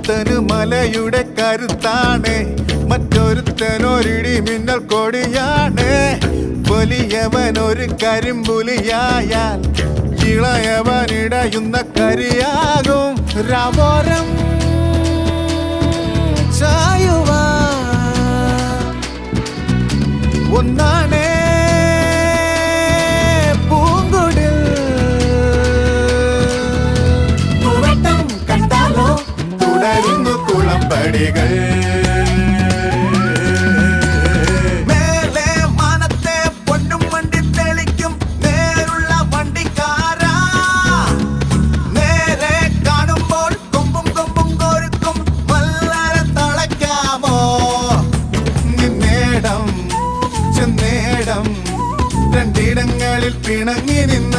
ഒരുത്തന് മലയുടെ കരുത്താണ്, മറ്റൊരുത്തനൊരിടി മിന്നൽ കൊടിയാണ്. വലിയവൻ ഒരു കരിമ്പുലിയായാൽ ഇളയവനിടയുന്ന കരിയാകും. രാമോരം ചായുവാ ഒന്നാണേ പൂങ്കുടിൽ. പൂവട്ടം കണ്ടാലോ തുടരുന്നു കുളമ്പടികൾ. മേലെ മാനത്തെ പൊന്നും വണ്ടി തെളിക്കും നേരുള്ള വണ്ടിക്കാരാ. നേരെ കാണുമ്പോൾ കൊമ്പും കൊമ്പും കോരുക്കും വല്ലരെ തളയ്ക്കാമോ? നേടം ചെന്നേടം രണ്ടിടങ്ങളിൽ പിണങ്ങി നിന്ന്